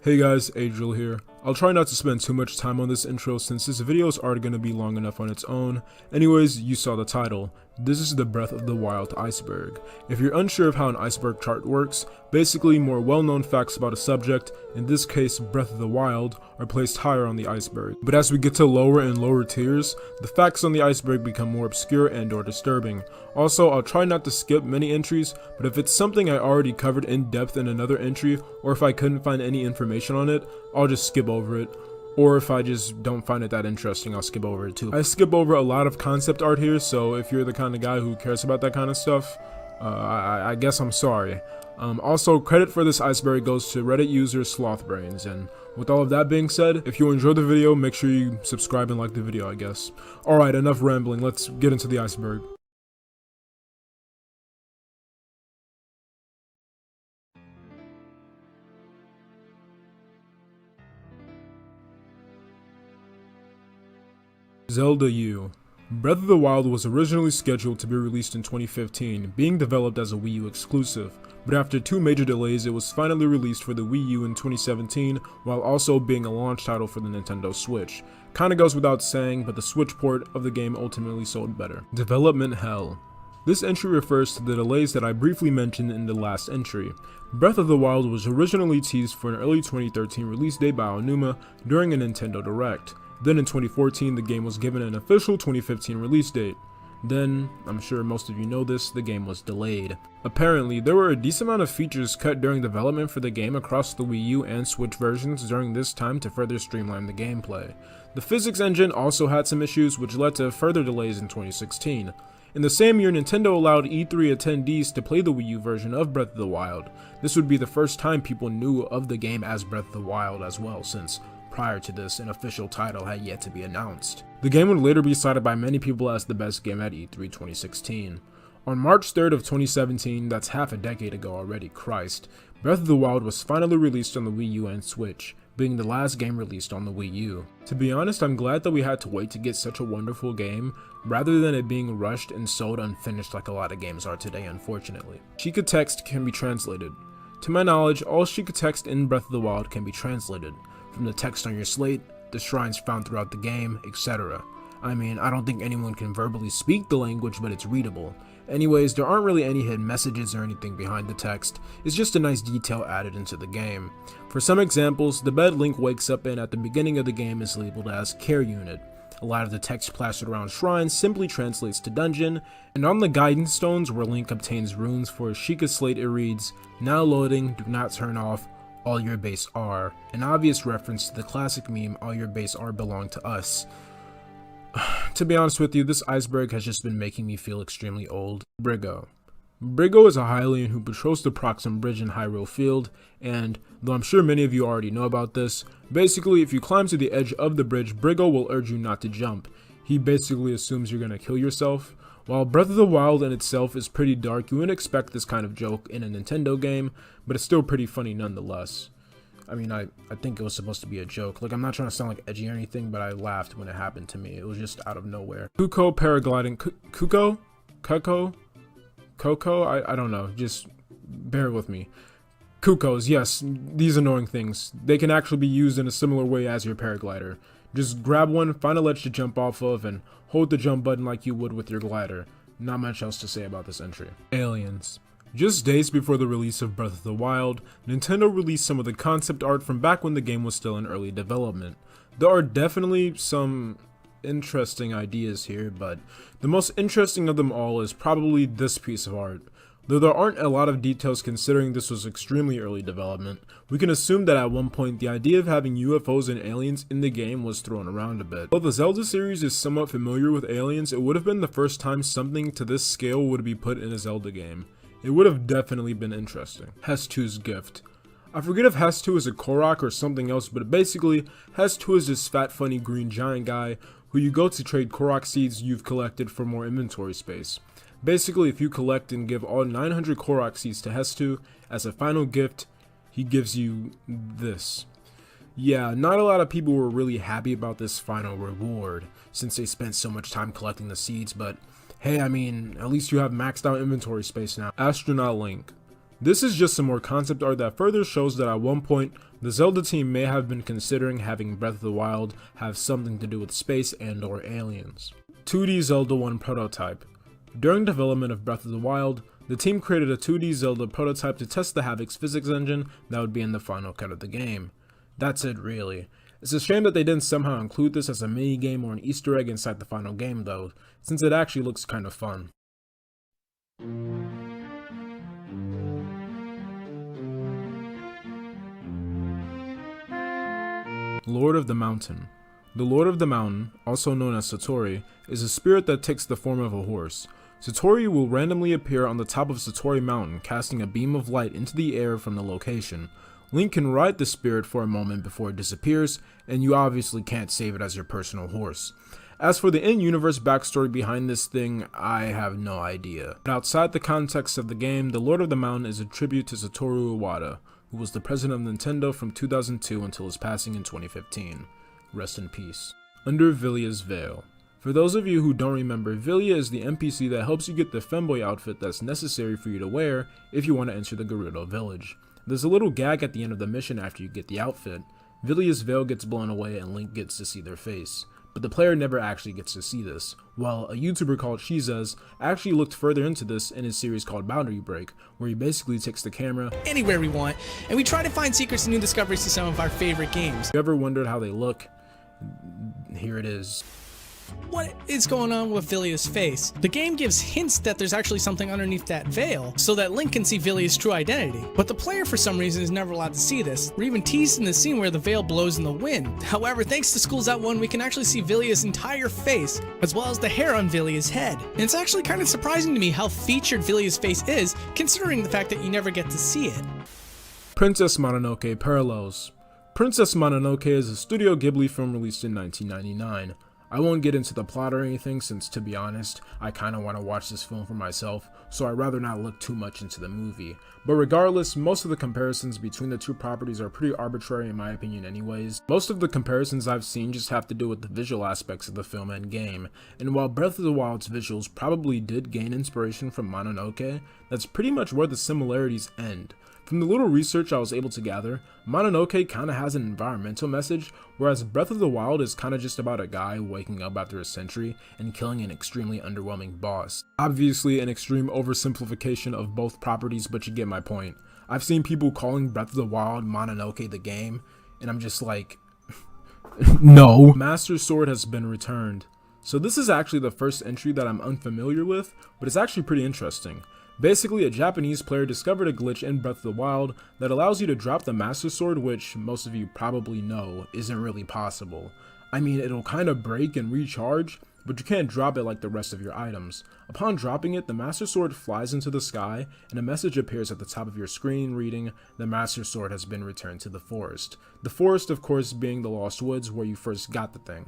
Hey guys, Adriel here. I'll try not to spend too much time on this intro since this video is already going to be long enough on its own. Anyways, you saw the title. This is the Breath of the Wild Iceberg. If you're unsure of how an iceberg chart works, basically more well-known facts about a subject, in this case Breath of the Wild, are placed higher on the iceberg. But as we get to lower and lower tiers, the facts on the iceberg become more obscure and or disturbing. Also, I'll try not to skip many entries, but if it's something I already covered in depth in another entry, or if I couldn't find any information on it, I'll just skip over it. Or if I just don't find it that interesting, I'll skip over it too. I skip over a lot of concept art here, so if you're the kind of guy who cares about that kind of stuff, I guess I'm sorry. Also, credit for this iceberg goes to Reddit user Slothbrains, and with all of that being said, if you enjoyed the video, make sure you subscribe and like the video, I guess. Alright, enough rambling, let's get into the iceberg. Zelda U. Breath of the Wild was originally scheduled to be released in 2015, being developed as a Wii U exclusive, but after two major delays it was finally released for the Wii U in 2017, while also being a launch title for the Nintendo Switch. Kinda goes without saying, but the Switch port of the game ultimately sold better. Development hell. This entry refers to the delays that I briefly mentioned in the last entry. Breath of the Wild was originally teased for an early 2013 release date by Aonuma during a Nintendo Direct. Then in 2014, the game was given an official 2015 release date. Then, I'm sure most of you know this, the game was delayed. Apparently, there were a decent amount of features cut during development for the game across the Wii U and Switch versions during this time to further streamline the gameplay. The physics engine also had some issues which led to further delays in 2016. In the same year, Nintendo allowed E3 attendees to play the Wii U version of Breath of the Wild. This would be the first time people knew of the game as Breath of the Wild as well, since prior to this, an official title had yet to be announced. The game would later be cited by many people as the best game at E3 2016. On March 3rd of 2017, that's half a decade ago already, Christ, Breath of the Wild was finally released on the Wii U and Switch, being the last game released on the Wii U. To be honest, I'm glad that we had to wait to get such a wonderful game, rather than it being rushed and sold unfinished like a lot of games are today, unfortunately. Sheikah text can be translated. To my knowledge, all Sheikah text in Breath of the Wild can be translated. From the text on your slate, the shrines found throughout the game, etc. I mean, I don't think anyone can verbally speak the language, but it's readable. Anyways, there aren't really any hidden messages or anything behind the text, it's just a nice detail added into the game. For some examples, the bed Link wakes up in at the beginning of the game is labeled as Care Unit. A lot of the text plastered around shrines simply translates to dungeon, and on the guidance stones where Link obtains runes for his Sheikah slate it reads, "Now loading, do not turn off, all your base are," an obvious reference to the classic meme, "all your base are belong to us." To be honest with you, this iceberg has just been making me feel extremely old. Brigo. Brigo is a Hylian who patrols the Proxim Bridge in Hyrule Field, and, though I'm sure many of you already know about this, basically if you climb to the edge of the bridge, Brigo will urge you not to jump. He basically assumes you're gonna kill yourself. While Breath of the Wild in itself is pretty dark, you wouldn't expect this kind of joke in a Nintendo game, but it's still pretty funny nonetheless. I mean, I think it was supposed to be a joke. Like, I'm not trying to sound like edgy or anything, but I laughed when it happened to me. It was just out of nowhere. Kuko paragliding. Kuko? Kuko? Coco? I don't know. Just bear with me. Kukos, yes, these annoying things. They can actually be used in a similar way as your paraglider. Just grab one, find a ledge to jump off of, and hold the jump button like you would with your glider. Not much else to say about this entry. Aliens. Just days before the release of Breath of the Wild, Nintendo released some of the concept art from back when the game was still in early development. There are definitely some interesting ideas here, but the most interesting of them all is probably this piece of art. Though there aren't a lot of details considering this was extremely early development, we can assume that at one point the idea of having UFOs and aliens in the game was thrown around a bit. Though the Zelda series is somewhat familiar with aliens, it would have been the first time something to this scale would be put in a Zelda game. It would have definitely been interesting. Hestu's Gift. I forget if Hestu is a Korok or something else, but basically, Hestu is this fat funny green giant guy who you go to trade Korok seeds you've collected for more inventory space. Basically, if you collect and give all 900 Korok seeds to Hestu, as a final gift, he gives you this. Yeah, not a lot of people were really happy about this final reward, since they spent so much time collecting the seeds, but hey, I mean, at least you have maxed out inventory space now. Astronaut Link. This is just some more concept art that further shows that at one point, the Zelda team may have been considering having Breath of the Wild have something to do with space and or aliens. 2D Zelda 1 prototype. During development of Breath of the Wild, the team created a 2D Zelda prototype to test the Havok's physics engine that would be in the final cut of the game. That's it really. It's a shame that they didn't somehow include this as a mini game or an Easter egg inside the final game though, since it actually looks kind of fun. Lord of the Mountain. The Lord of the Mountain, also known as Satori, is a spirit that takes the form of a horse. Satori will randomly appear on the top of Satori Mountain, casting a beam of light into the air from the location. Link can ride the spirit for a moment before it disappears, and you obviously can't save it as your personal horse. As for the in-universe backstory behind this thing, I have no idea. But outside the context of the game, the Lord of the Mountain is a tribute to Satoru Iwata, who was the president of Nintendo from 2002 until his passing in 2015. Rest in peace. Under Villia's Veil. For those of you who don't remember, Villia is the NPC that helps you get the femboy outfit that's necessary for you to wear if you want to enter the Gerudo village. There's a little gag at the end of the mission after you get the outfit. Villia's veil gets blown away and Link gets to see their face. But the player never actually gets to see this, while a YouTuber called Shizas actually looked further into this in his series called Boundary Break, where he basically takes the camera anywhere we want, and we try to find secrets and new discoveries to some of our favorite games. If you ever wondered how they look, here it is. What is going on with Villia's face? The game gives hints that there's actually something underneath that veil, so that Link can see Villia's true identity. But the player for some reason is never allowed to see this. We're even teased in the scene where the veil blows in the wind. However, thanks to Schools Out 1, we can actually see Villia's entire face, as well as the hair on Villia's head. And it's actually kind of surprising to me how featured Villia's face is, considering the fact that you never get to see it. Princess Mononoke Parallels. Princess Mononoke is a Studio Ghibli film released in 1999. I won't get into the plot or anything since, to be honest, I kinda wanna watch this film for myself, so I'd rather not look too much into the movie. But regardless, most of the comparisons between the two properties are pretty arbitrary in my opinion anyways. Most of the comparisons I've seen just have to do with the visual aspects of the film and game, and while Breath of the Wild's visuals probably did gain inspiration from Mononoke, that's pretty much where the similarities end. From the little research I was able to gather, Mononoke kinda has an environmental message, whereas Breath of the Wild is kinda just about a guy waking up after a century and killing an extremely underwhelming boss. Obviously an extreme oversimplification of both properties, but you get my point. I've seen people calling Breath of the Wild Mononoke the game, and I'm just like, no. Master Sword has been returned. So this is actually the first entry that I'm unfamiliar with, but it's actually pretty interesting. Basically, a Japanese player discovered a glitch in Breath of the Wild that allows you to drop the Master Sword, which most of you probably know isn't really possible. I mean, it'll kind of break and recharge, but you can't drop it like the rest of your items. Upon dropping it, the Master Sword flies into the sky, and a message appears at the top of your screen reading, "The Master Sword has been returned to the forest." The forest, of course, being the Lost Woods where you first got the thing.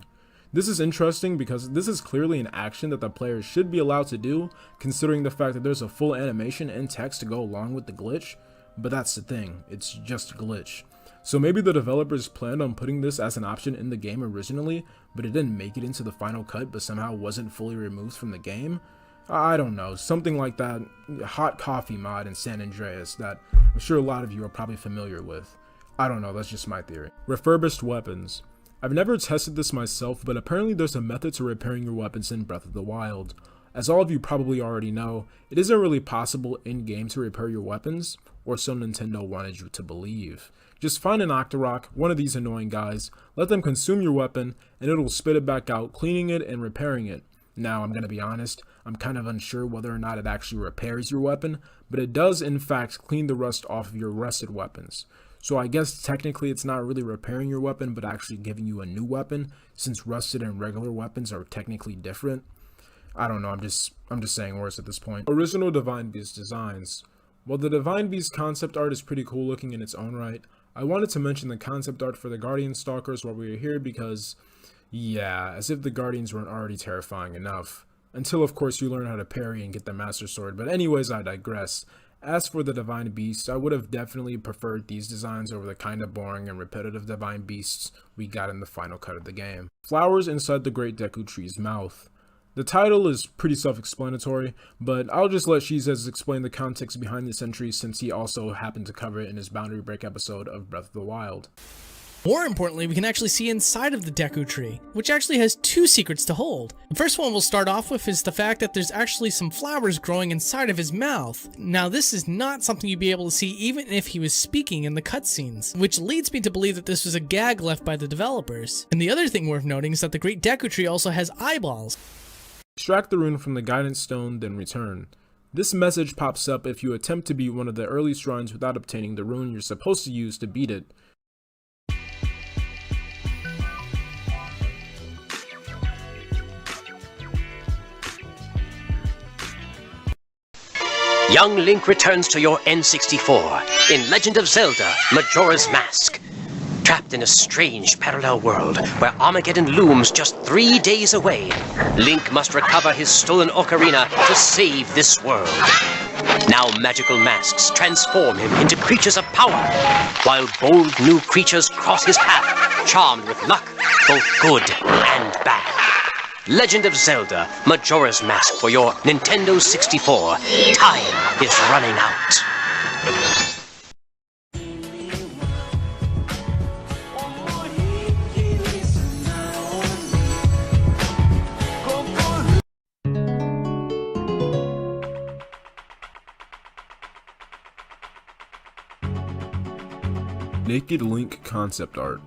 This is interesting because this is clearly an action that the player should be allowed to do, considering the fact that there's a full animation and text to go along with the glitch, but that's the thing, it's just a glitch. So maybe the developers planned on putting this as an option in the game originally, but it didn't make it into the final cut but somehow wasn't fully removed from the game? I don't know, something like that hot coffee mod in San Andreas that I'm sure a lot of you are probably familiar with. I don't know, that's just my theory. Refurbished weapons. I've never tested this myself, but apparently there's a method to repairing your weapons in Breath of the Wild. As all of you probably already know, it isn't really possible in-game to repair your weapons, or so Nintendo wanted you to believe. Just find an Octorok, one of these annoying guys, let them consume your weapon, and it'll spit it back out, cleaning it and repairing it. Now, I'm gonna be honest, I'm kind of unsure whether or not it actually repairs your weapon, but it does in fact clean the rust off of your rusted weapons. So I guess technically it's not really repairing your weapon, but actually giving you a new weapon, since rusted and regular weapons are technically different. I don't know, I'm just saying words at this point. Original Divine Beast designs. While the Divine Beast concept art is pretty cool looking in its own right, I wanted to mention the concept art for the Guardian Stalkers while we were here because, yeah, as if the Guardians weren't already terrifying enough. Until of course you learn how to parry and get the Master Sword, but anyways I digress. As for the Divine Beasts, I would have definitely preferred these designs over the kinda boring and repetitive Divine Beasts we got in the final cut of the game. Flowers inside the Great Deku Tree's mouth. The title is pretty self-explanatory, but I'll just let Shizez explain the context behind this entry since he also happened to cover it in his Boundary Break episode of Breath of the Wild. More importantly, we can actually see inside of the Deku Tree, which actually has two secrets to hold. The first one we'll start off with is the fact that there's actually some flowers growing inside of his mouth. Now this is not something you'd be able to see even if he was speaking in the cutscenes, which leads me to believe that this was a gag left by the developers. And the other thing worth noting is that the Great Deku Tree also has eyeballs. Extract the rune from the Guidance Stone, then return. This message pops up if you attempt to beat one of the early shrines without obtaining the rune you're supposed to use to beat it. Young Link returns to your N64 in Legend of Zelda: Majora's Mask. Trapped in a strange parallel world where Armageddon looms just 3 days away, Link must recover his stolen ocarina to save this world. Now magical masks transform him into creatures of power, while bold new creatures cross his path, charmed with luck, both good and bad. Legend of Zelda: Majora's Mask for your Nintendo 64. Time is running out. Naked Link concept art.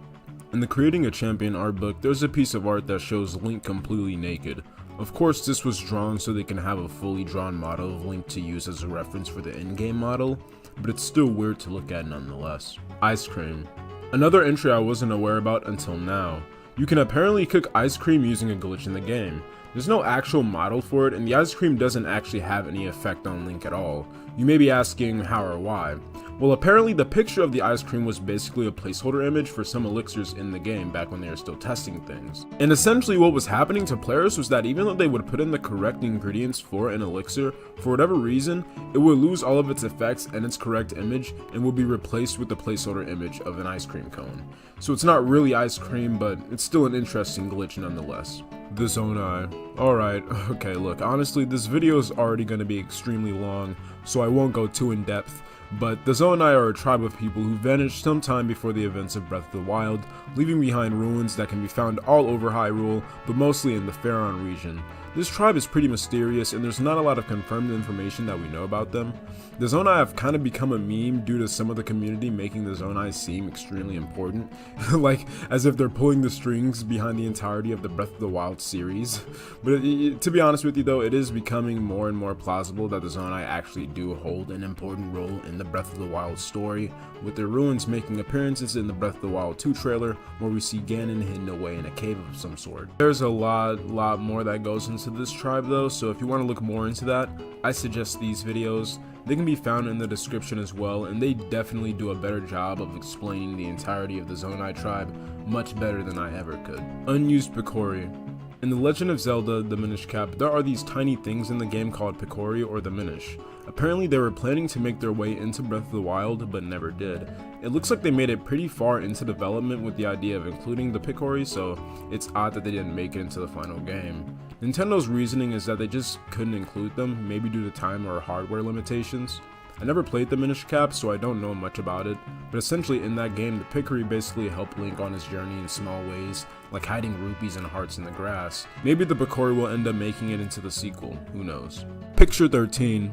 In the Creating a Champion art book, there's a piece of art that shows Link completely naked. Of course, this was drawn so they can have a fully drawn model of Link to use as a reference for the in-game model, but it's still weird to look at nonetheless. Ice cream. Another entry I wasn't aware about until now. You can apparently cook ice cream using a glitch in the game. There's no actual model for it, and the ice cream doesn't actually have any effect on Link at all. You may be asking how or why. Well, apparently the picture of the ice cream was basically a placeholder image for some elixirs in the game back when they were still testing things. And essentially what was happening to players was that even though they would put in the correct ingredients for an elixir, for whatever reason, it would lose all of its effects and its correct image and would be replaced with the placeholder image of an ice cream cone. So it's not really ice cream, but it's still an interesting glitch nonetheless. The Zonai. Alright, okay, look, honestly this video is already going to be extremely long, so I won't go too in depth. But the Zonai are a tribe of people who vanished sometime before the events of Breath of the Wild, leaving behind ruins that can be found all over Hyrule, but mostly in the Faron region. This tribe is pretty mysterious and there's not a lot of confirmed information that we know about them. The Zonai have kind of become a meme due to some of the community making the Zonai seem extremely important, like as if they're pulling the strings behind the entirety of the Breath of the Wild series. But to be honest with you though, it is becoming more and more plausible that the Zonai actually do hold an important role in the Breath of the Wild story, with their ruins making appearances in the Breath of the Wild 2 trailer where we see Ganon hidden away in a cave of some sort. There's a lot more that goes into this tribe though, so if you want to look more into that, I suggest these videos. They can be found in the description as well, and they definitely do a better job of explaining the entirety of the Zonai tribe, much better than I ever could. Unused Picori. In The Legend of Zelda: The Minish Cap, there are these tiny things in the game called Picori or the Minish. Apparently they were planning to make their way into Breath of the Wild, but never did. It looks like they made it pretty far into development with the idea of including the Picori, so it's odd that they didn't make it into the final game. Nintendo reasoning is that they just couldn't include them, maybe due to time or hardware limitations. I never played the Minish Cap, so I don't know much about it, but essentially in that game, the Picori basically helped Link on his journey in small ways, like hiding rupees and hearts in the grass. Maybe the Picori will end up making it into the sequel, who knows. Picture 13.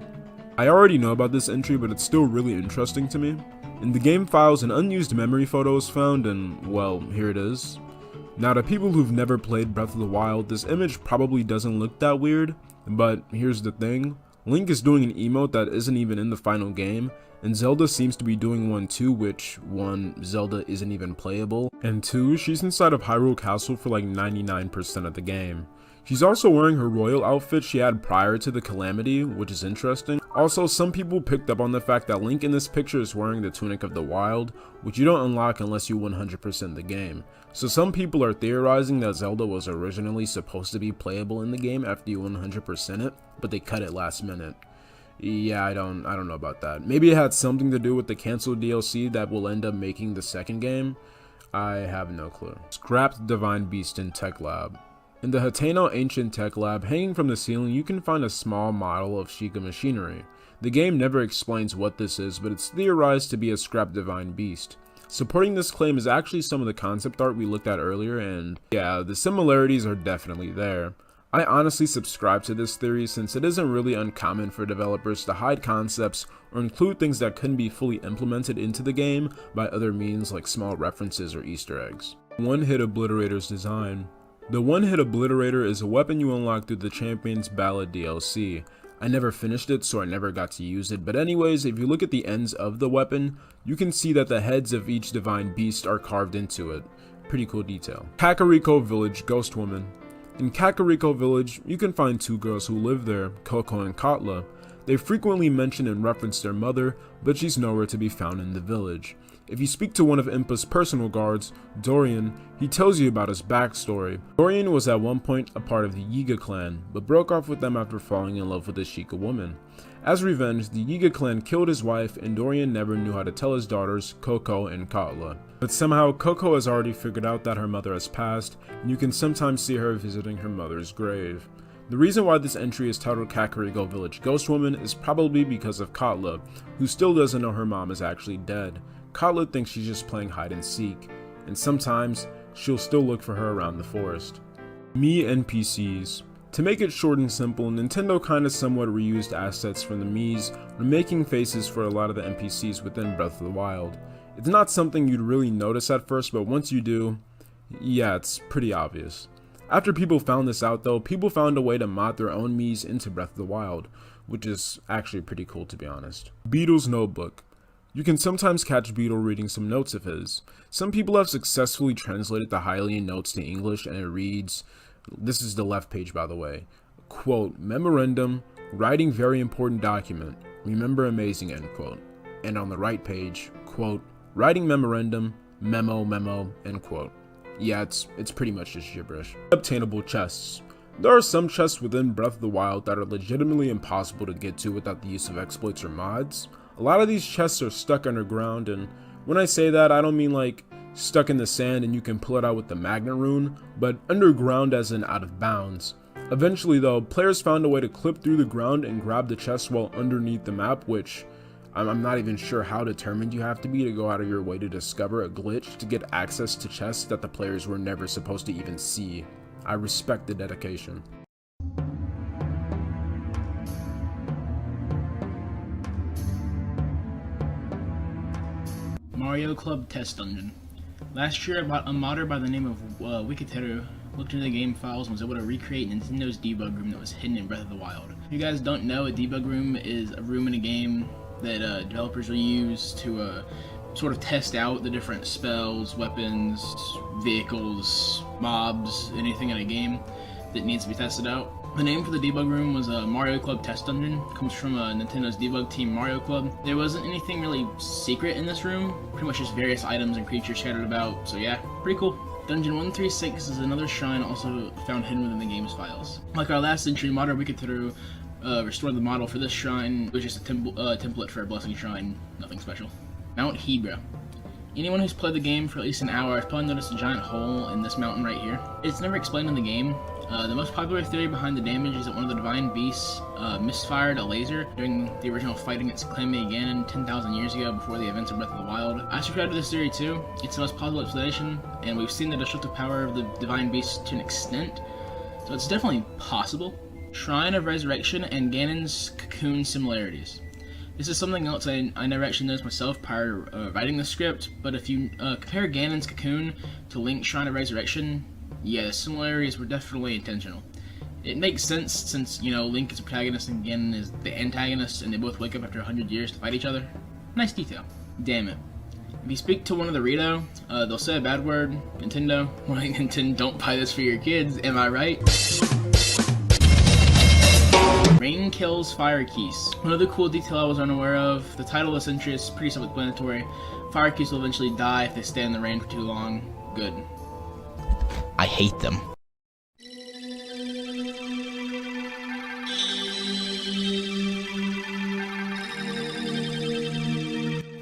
I already know about this entry, but it's still really interesting to me. In the game files, an unused memory photo is found, and well, here it is. Now to people who've never played Breath of the Wild, this image probably doesn't look that weird, but here's the thing. Link is doing an emote that isn't even in the final game, and Zelda seems to be doing one too, which, 1, Zelda isn't even playable, and 2, she's inside of Hyrule Castle for like 99% of the game. She's also wearing her royal outfit she had prior to the Calamity, which is interesting. Also, some people picked up on the fact that Link in this picture is wearing the Tunic of the Wild, which you don't unlock unless you 100% the game. So some people are theorizing that Zelda was originally supposed to be playable in the game after you 100% it, but they cut it last minute. Yeah, I don't know about that. Maybe it had something to do with the canceled DLC that will end up making the second game. I have no clue. Scrapped Divine Beast in Tech Lab. In the Hateno Ancient Tech Lab, hanging from the ceiling, you can find a small model of Sheikah machinery. The game never explains what this is, but it's theorized to be a scrap divine beast. Supporting this claim is actually some of the concept art we looked at earlier, and yeah, the similarities are definitely there. I honestly subscribe to this theory since it isn't really uncommon for developers to hide concepts or include things that couldn't be fully implemented into the game by other means like small references or Easter eggs. One-Hit Obliterator's design. The One-Hit Obliterator is a weapon you unlock through the Champion's Ballad DLC. I never finished it, so I never got to use it, but anyways, if you look at the ends of the weapon, you can see that the heads of each divine beast are carved into it. Pretty cool detail. Kakariko Village Ghost Woman. In Kakariko Village, you can find two girls who live there, Coco and Katla. They frequently mention and reference their mother, but she's nowhere to be found in the village. If you speak to one of Impa's personal guards, Dorian, he tells you about his backstory. Dorian was at one point a part of the Yiga clan, but broke off with them after falling in love with a Sheikah woman. As revenge, the Yiga clan killed his wife, and Dorian never knew how to tell his daughters, Coco and Katla. But somehow, Coco has already figured out that her mother has passed, and you can sometimes see her visiting her mother's grave. The reason why this entry is titled Kakariko Village Ghost Woman is probably because of Katla, who still doesn't know her mom is actually dead. Katla thinks she's just playing hide and seek, and sometimes she'll still look for her around the forest. Mii NPCs. To make it short and simple, Nintendo kinda somewhat reused assets from the Miis when making faces for a lot of the NPCs within Breath of the Wild. It's not something you'd really notice at first, but once you do, yeah, it's pretty obvious. After people found this out though, people found a way to mod their own Miis into Breath of the Wild, which is actually pretty cool to be honest. Beetle's Notebook. You can sometimes catch Beetle reading some notes of his. Some people have successfully translated the Hylian notes to English, and it reads, this is the left page by the way, quote, memorandum, writing very important document, remember amazing, end quote. And on the right page, quote, writing memorandum, memo, end quote. Yeah, it's pretty much just gibberish. Obtainable chests. There are some chests within Breath of the Wild that are legitimately impossible to get to without the use of exploits or mods. A lot of these chests are stuck underground, and when I say that, I don't mean like stuck in the sand and you can pull it out with the magnet rune, but underground as in out of bounds. Eventually though, players found a way to clip through the ground and grab the chest while underneath the map, which I'm not even sure how determined you have to be to go out of your way to discover a glitch to get access to chests that the players were never supposed to even see. I respect the dedication. Mario Club Test Dungeon. Last year, a modder by the name of Wikiteru looked into the game files and was able to recreate Nintendo's debug room that was hidden in Breath of the Wild. If you guys don't know, a debug room is a room in a game that developers will use to sort of test out the different spells, weapons, vehicles, mobs, anything in a game that needs to be tested out. The name for the debug room was Mario Club Test Dungeon. It comes from Nintendo's debug team, Mario Club. There wasn't anything really secret in this room, pretty much just various items and creatures scattered about, so yeah, pretty cool. Dungeon 136 is another shrine also found hidden within the game's files. Like our last entry, modder Wikiteru restored the model for this shrine. It was just a template for a blessing shrine, nothing special. Mount Hebra. Anyone who's played the game for at least an hour has probably noticed a giant hole in this mountain right here. It's never explained in the game. The most popular theory behind the damage is that one of the divine beasts misfired a laser during the original fight against Clammy Ganon 10,000 years ago before the events of Breath of the Wild. I subscribe to this theory too. It's the most plausible explanation, and we've seen the destructive power of the divine beast to an extent, so it's definitely possible. Shrine of Resurrection and Ganon's Cocoon similarities. This is something else I never actually noticed myself prior to writing the script, but if you compare Ganon's Cocoon to Link's Shrine of Resurrection, yeah, the similarities were definitely intentional. It makes sense since, you know, Link is the protagonist and Ganon is the antagonist, and they both wake up after 100 years to fight each other. Nice detail. Damn it. If you speak to one of the Rito, they'll say a bad word. Nintendo. Like, Nintendo, don't buy this for your kids, am I right? Rain kills Fire Keys. Another cool detail I was unaware of, the title of this entry is pretty self-explanatory. Fire Keys will eventually die if they stay in the rain for too long. Good. I hate them.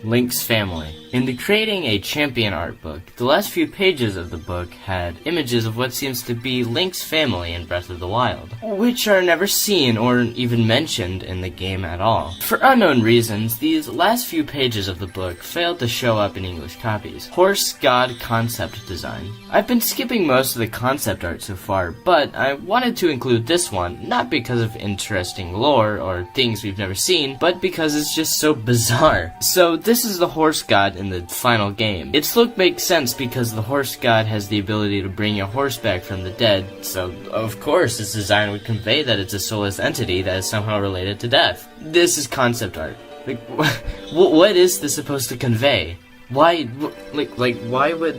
Link's family. In the Creating a Champion art book, the last few pages of the book had images of what seems to be Link's family in Breath of the Wild, which are never seen or even mentioned in the game at all. For unknown reasons, these last few pages of the book failed to show up in English copies. Horse God Concept Design. I've been skipping most of the concept art so far, but I wanted to include this one, not because of interesting lore or things we've never seen, but because it's just so bizarre. So this is the horse god in the final game. Its look makes sense because the horse god has the ability to bring a horse back from the dead, so of course its design would convey that it's a soulless entity that is somehow related to death. This is concept art. Like, what is this supposed to convey? Why, why would,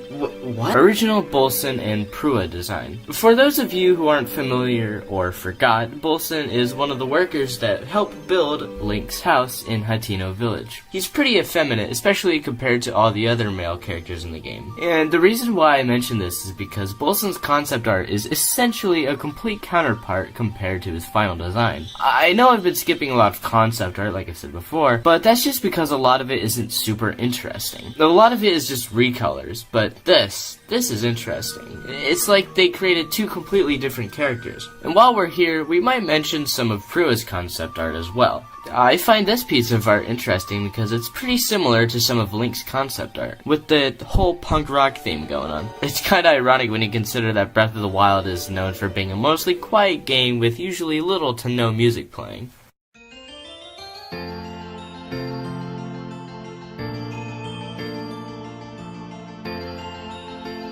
what? Original Bolson and Prua design. For those of you who aren't familiar or forgot, Bolson is one of the workers that helped build Link's house in Hatino Village. He's pretty effeminate, especially compared to all the other male characters in the game. And the reason why I mention this is because Bolson's concept art is essentially a complete counterpart compared to his final design. I know I've been skipping a lot of concept art, like I said before, but that's just because a lot of it isn't super interesting. A lot of it is just recolors, but this is interesting. It's like they created two completely different characters. And while we're here, we might mention some of Prua's concept art as well. I find this piece of art interesting because it's pretty similar to some of Link's concept art, with the whole punk rock theme going on. It's kinda ironic when you consider that Breath of the Wild is known for being a mostly quiet game with usually little to no music playing.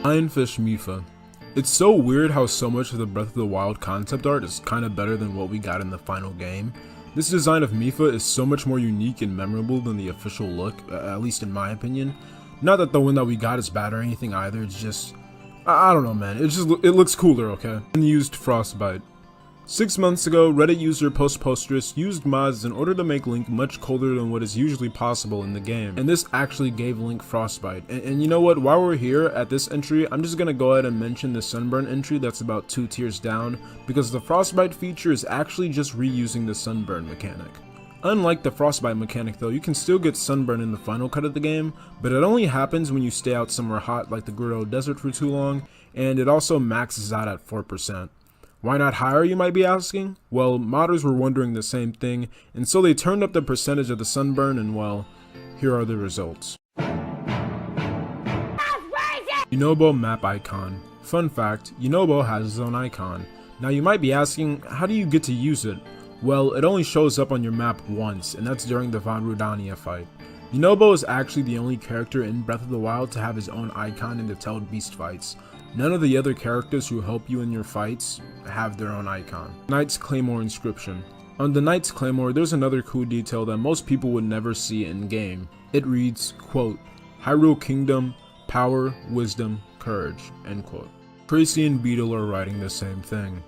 Lionfish Mifa. It's so weird how so much of the Breath of the Wild concept art is kinda better than what we got in the final game. This design of Mifa is so much more unique and memorable than the official look, at least in my opinion. Not that the one that we got is bad or anything either, it's just, I don't know man, it looks cooler, okay? Unused Frostbite. 6 months ago, Reddit user Postpostress used mods in order to make Link much colder than what is usually possible in the game, and this actually gave Link Frostbite. And you know what, while we're here at this entry, I'm just gonna go ahead and mention the Sunburn entry that's about 2 tiers down, because the Frostbite feature is actually just reusing the Sunburn mechanic. Unlike the Frostbite mechanic though, you can still get Sunburn in the final cut of the game, but it only happens when you stay out somewhere hot like the Gerudo Desert for too long, and it also maxes out at 4%. Why not higher, you might be asking? Well, modders were wondering the same thing, and so they turned up the percentage of the Sunburn, and well, here are the results. Yunobo map icon. Fun fact, Yunobo has his own icon. Now you might be asking, how do you get to use it? Well, it only shows up on your map once, and that's during the Von Rudania fight. Yunobo is actually the only character in Breath of the Wild to have his own icon in the Tailed Beast fights. None of the other characters who help you in your fights have their own icon. Knight's Claymore inscription. On the Knight's Claymore, there's another cool detail that most people would never see in game. It reads, quote, Hyrule Kingdom, power, wisdom, courage, end quote. Tracy and Beetle are writing the same thing.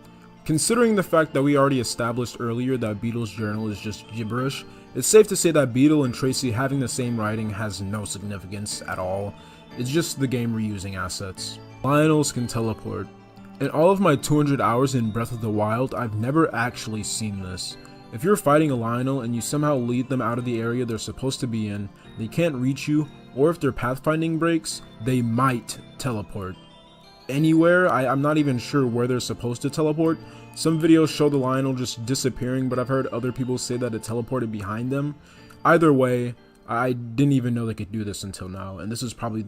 Considering the fact that we already established earlier that Beetle's journal is just gibberish, it's safe to say that Beetle and Tracy having the same writing has no significance at all. It's just the game reusing assets. Lionels can teleport. In all of my 200 hours in Breath of the Wild, I've never actually seen this. If you're fighting a Lionel and you somehow lead them out of the area they're supposed to be in, they can't reach you, or if their pathfinding breaks, they might teleport. Anywhere, I'm not even sure where they're supposed to teleport. Some videos show the Lionel just disappearing, but I've heard other people say that it teleported behind them. Either way, I didn't even know they could do this until now, and this is probably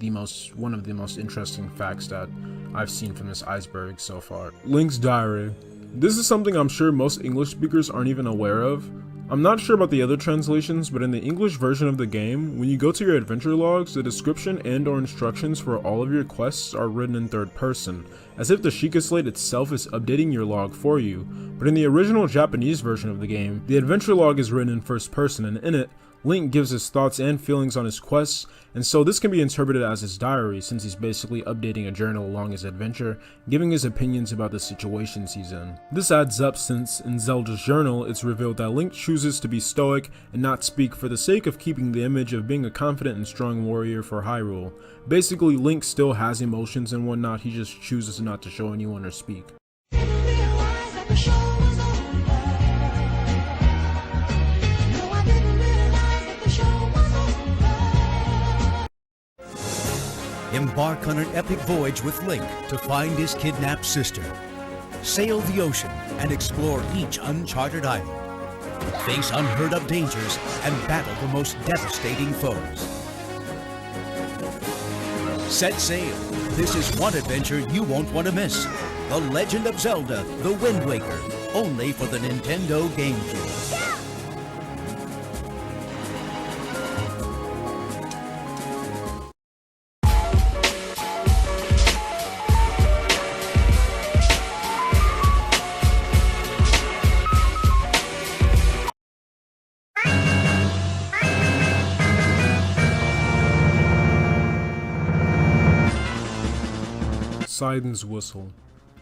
one of the most interesting facts that I've seen from this Iceberg so far. Link's Diary. This is something I'm sure most English speakers aren't even aware of. I'm not sure about the other translations, but in the English version of the game, when you go to your adventure logs, the description and/or instructions for all of your quests are written in third person, as if the Sheikah Slate itself is updating your log for you. But in the original Japanese version of the game, the adventure log is written in first person, and in it, Link gives his thoughts and feelings on his quests, and so this can be interpreted as his diary, since he's basically updating a journal along his adventure, giving his opinions about the situations he's in. This adds up since, in Zelda's journal, it's revealed that Link chooses to be stoic and not speak for the sake of keeping the image of being a confident and strong warrior for Hyrule. Basically, Link still has emotions and whatnot, he just chooses not to show anyone or speak. Embark on an epic voyage with Link to find his kidnapped sister. Sail the ocean and explore each uncharted island. Face unheard-of dangers and battle the most devastating foes. Set sail. This is one adventure you won't want to miss. The Legend of Zelda: The Wind Waker, only for the Nintendo GameCube. Sidon's whistle.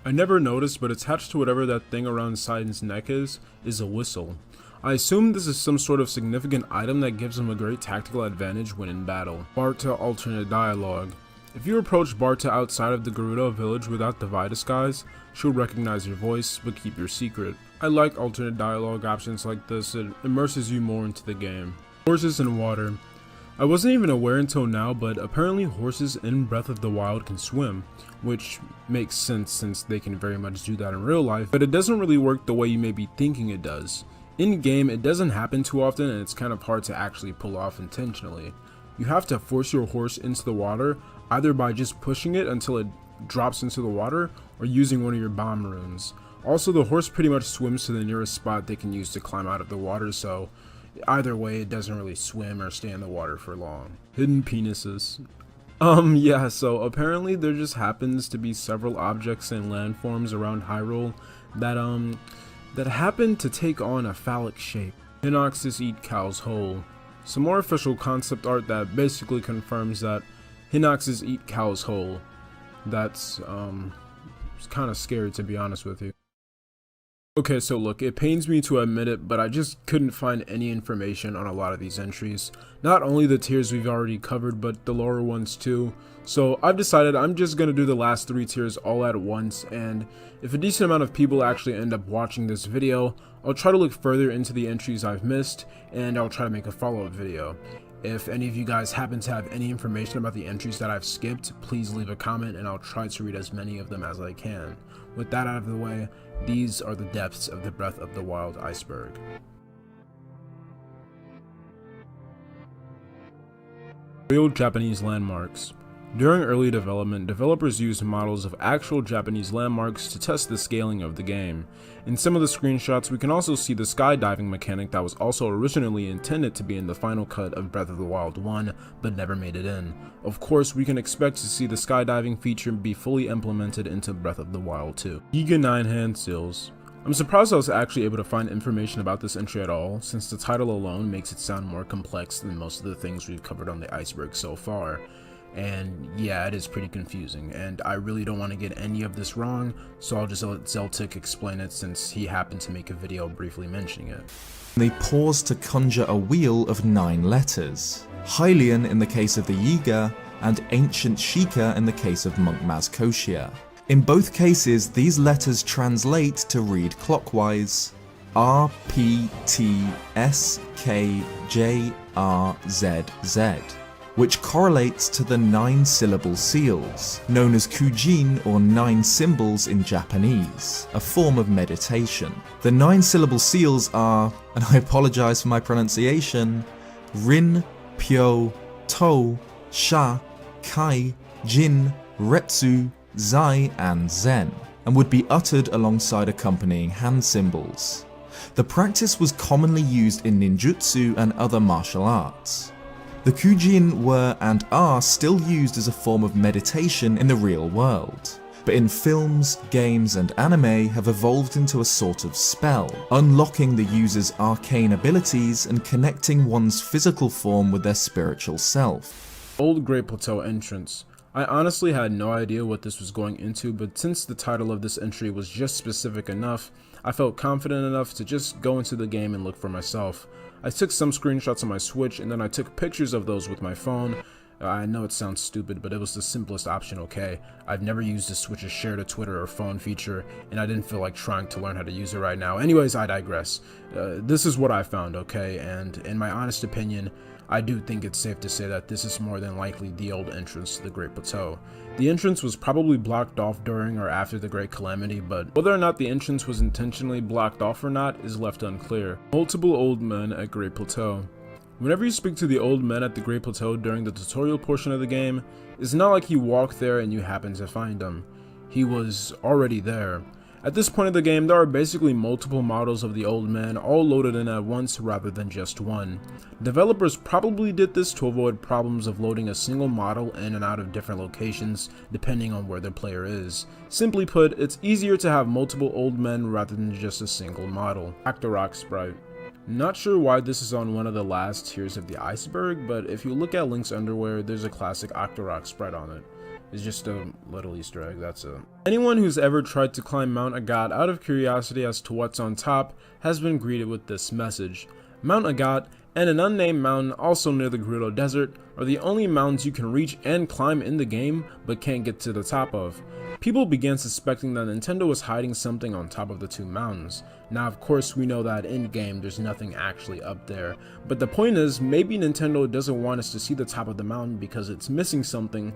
I never noticed, but attached to whatever that thing around Sidon's neck is a whistle. I assume this is some sort of significant item that gives him a great tactical advantage when in battle. botw alternate dialogue. If you approach botw outside of the Gerudo village without the Vi disguise, she'll recognize your voice, but keep your secret. I like alternate dialogue options like this, it immerses you more into the game. Horses and water. I wasn't even aware until now, but apparently horses in Breath of the Wild can swim, which makes sense since they can very much do that in real life, but it doesn't really work the way you may be thinking it does. In game, it doesn't happen too often and it's kind of hard to actually pull off intentionally. You have to force your horse into the water, either by just pushing it until it drops into the water, or using one of your bomb runes. Also, the horse pretty much swims to the nearest spot they can use to climb out of the water, so either way, it doesn't really swim or stay in the water for long. Hidden penises. Yeah, so apparently there just happens to be several objects and landforms around Hyrule that happen to take on a phallic shape. Hinoxes eat cows whole. Some more official concept art that basically confirms that Hinoxes eat cows whole. That's, kind of scary to be honest with you. Okay, so look, it pains me to admit it, but I just couldn't find any information on a lot of these entries. Not only the tiers we've already covered, but the lower ones too. So I've decided I'm just gonna do the last 3 tiers all at once, and if a decent amount of people actually end up watching this video, I'll try to look further into the entries I've missed, and I'll try to make a follow-up video. If any of you guys happen to have any information about the entries that I've skipped, please leave a comment and I'll try to read as many of them as I can. With that out of the way, these are the depths of the Breath of the Wild iceberg. Real Japanese landmarks. During early development, developers used models of actual Japanese landmarks to test the scaling of the game. In some of the screenshots, we can also see the skydiving mechanic that was also originally intended to be in the final cut of Breath of the Wild 1, but never made it in. Of course, we can expect to see the skydiving feature be fully implemented into Breath of the Wild 2. Giga 9 hand seals. I'm surprised I was actually able to find information about this entry at all, since the title alone makes it sound more complex than most of the things we've covered on the iceberg so far. And yeah, it is pretty confusing, and I really don't want to get any of this wrong, so I'll just let Zeltic explain it since he happened to make a video briefly mentioning it. They pause to conjure a wheel of 9 letters. Hylian in the case of the Yiga, and Ancient Sheikah in the case of Monk Mazkoshia. In both cases, these letters translate to read clockwise: R, P, T, S, K, J, R, Z, Z. Which correlates to the 9-syllable seals, known as kujin or 9 symbols in Japanese, a form of meditation. The 9-syllable seals are, and I apologize for my pronunciation, Rin, Pyo, To, Sha, Kai, Jin, Retsu, Zai, and Zen, and would be uttered alongside accompanying hand symbols. The practice was commonly used in ninjutsu and other martial arts. The kujin were and are still used as a form of meditation in the real world, but in films, games, and anime have evolved into a sort of spell, unlocking the user's arcane abilities and connecting one's physical form with their spiritual self. Old Great Plateau entrance. I honestly had no idea what this was going into, but since the title of this entry was just specific enough, I felt confident enough to just go into the game and look for myself. I took some screenshots on my Switch and then I took pictures of those with my phone, I know it sounds stupid, but it was the simplest option, okay? I've never used the Switch's share to Twitter or phone feature, and I didn't feel like trying to learn how to use it right now. Anyways, I digress. This is what I found, okay? And in my honest opinion, I do think it's safe to say that this is more than likely the old entrance to the Great Plateau. The entrance was probably blocked off during or after the Great Calamity, but whether or not the entrance was intentionally blocked off or not is left unclear. Multiple old men at Great Plateau. Whenever you speak to the old men at the Great Plateau during the tutorial portion of the game, it's not like you walk there and you happen to find him. He was already there. At this point of the game, there are basically multiple models of the old men all loaded in at once rather than just one. Developers probably did this to avoid problems of loading a single model in and out of different locations depending on where the player is. Simply put, it's easier to have multiple old men rather than just a single model. Octorok sprite. Not sure why this is on one of the last tiers of the Iceberg, but if you look at Link's underwear, there's a classic Octorok sprite on it. It's just a little Easter egg, that's it. Anyone who's ever tried to climb Mount Agat out of curiosity as to what's on top has been greeted with this message. Mount Agat and an unnamed mountain also near the Gerudo Desert are the only mountains you can reach and climb in the game, but can't get to the top of. People began suspecting that Nintendo was hiding something on top of the two mountains. Now of course we know that in game there's nothing actually up there, but the point is maybe Nintendo doesn't want us to see the top of the mountain because it's missing something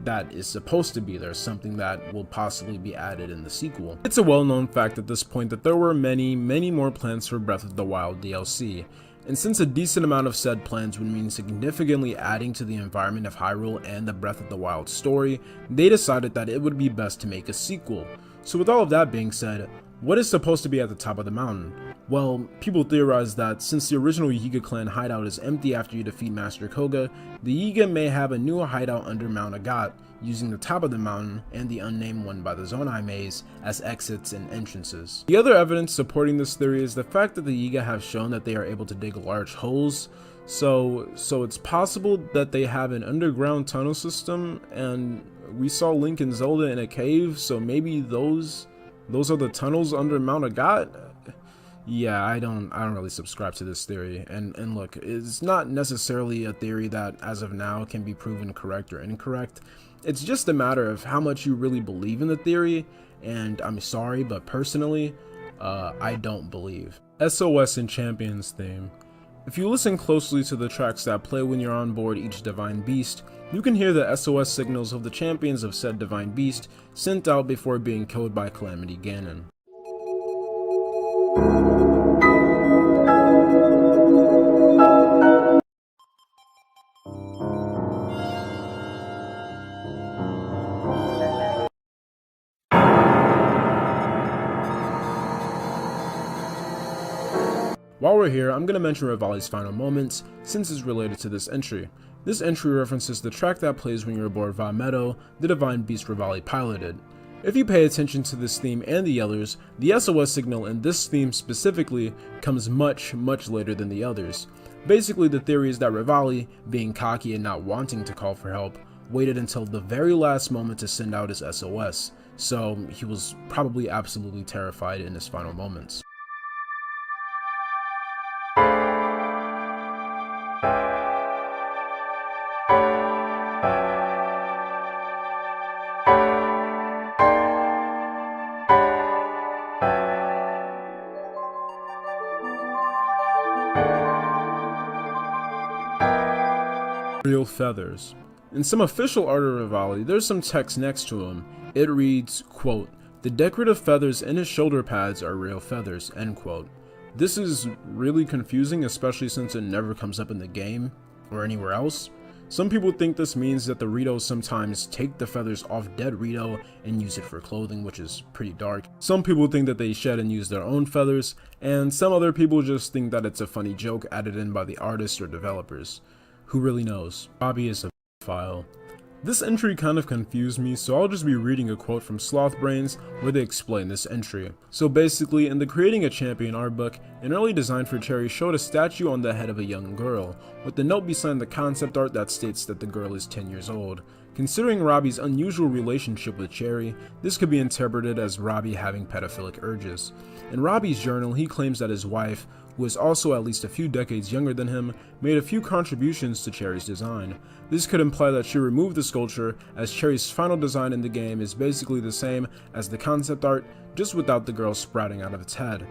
that is supposed to be there, something that will possibly be added in the sequel. It's a well-known fact at this point that there were many more plans for Breath of the Wild DLC. And since a decent amount of said plans would mean significantly adding to the environment of Hyrule and the Breath of the Wild story, they decided that it would be best to make a sequel. So with all of that being said, what is supposed to be at the top of the mountain? Well, people theorize that since the original Yiga clan hideout is empty after you defeat Master Koga, the Yiga may have a new hideout under Mount Agat, using the top of the mountain and the unnamed one by the Zonai Maze as exits and entrances. The other evidence supporting this theory is the fact that the Yiga have shown that they are able to dig large holes, so it's possible that they have an underground tunnel system, and we saw Link and Zelda in a cave, so maybe those are the tunnels under Mount Agat? Yeah, I don't really subscribe to this theory, and look, it's not necessarily a theory that as of now can be proven correct or incorrect. It's just a matter of how much you really believe in the theory, and I'm sorry, but personally, I don't believe. SOS and Champions theme. If you listen closely to the tracks that play when you're on board each Divine Beast, you can hear the SOS signals of the champions of said Divine Beast sent out before being killed by Calamity Ganon. While we're here, I'm going to mention Revali's final moments, since it's related to this entry. This entry references the track that plays when you're aboard Va Meadow, the Divine Beast Revali piloted. If you pay attention to this theme and the others, the SOS signal in this theme specifically comes much later than the others. Basically, the theory is that Revali, being cocky and not wanting to call for help, waited until the very last moment to send out his SOS, so he was probably absolutely terrified in his final moments. Real feathers. In some official art of Revali, there's some text next to him. It reads, quote, "The decorative feathers in his shoulder pads are real feathers," end quote. This is really confusing, especially since it never comes up in the game or anywhere else. Some people think this means that the Ritos sometimes take the feathers off dead Rito and use it for clothing, which is pretty dark. Some people think that they shed and use their own feathers, and some other people just think that it's a funny joke added in by the artists or developers. Who really knows? Robbie is a file. This entry kind of confused me, so I'll just be reading a quote from Slothbrains where they explain this entry. So basically, in the Creating a Champion art book, an early design for Cherry showed a statue on the head of a young girl, with the note beside the concept art that states that the girl is 10 years old. Considering Robbie's unusual relationship with Cherry, this could be interpreted as Robbie having pedophilic urges. In Robbie's journal, he claims that his wife, who is also at least a few decades younger than him, made a few contributions to Cherry's design. This could imply that she removed the sculpture, as Cherry's final design in the game is basically the same as the concept art, just without the girl sprouting out of its head.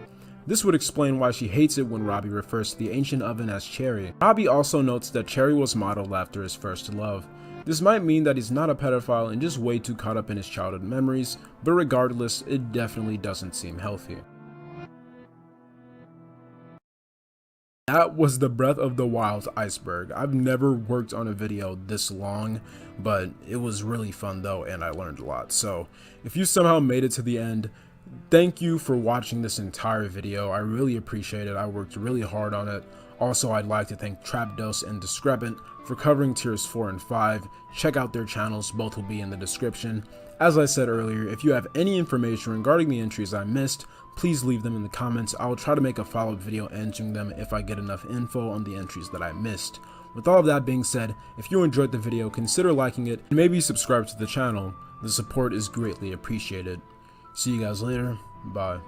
This would explain why she hates it when Robbie refers to the ancient oven as Cherry. Robbie also notes that Cherry was modeled after his first love. This might mean that he's not a pedophile and just way too caught up in his childhood memories, but regardless, it definitely doesn't seem healthy. That was the Breath of the Wild Iceberg. I've never worked on a video this long, but it was really fun though, and I learned a lot. So if you somehow made it to the end, thank you for watching this entire video. I really appreciate it. I worked really hard on it. Also, I'd like to thank Trapdos and Discrepant for covering tiers 4 and 5. Check out their channels, both will be in the description. As I said earlier, if you have any information regarding the entries I missed, please leave them in the comments. I will try to make a follow-up video answering them if I get enough info on the entries that I missed. With all of that being said, if you enjoyed the video, consider liking it and maybe subscribe to the channel. The support is greatly appreciated. See you guys later. Bye.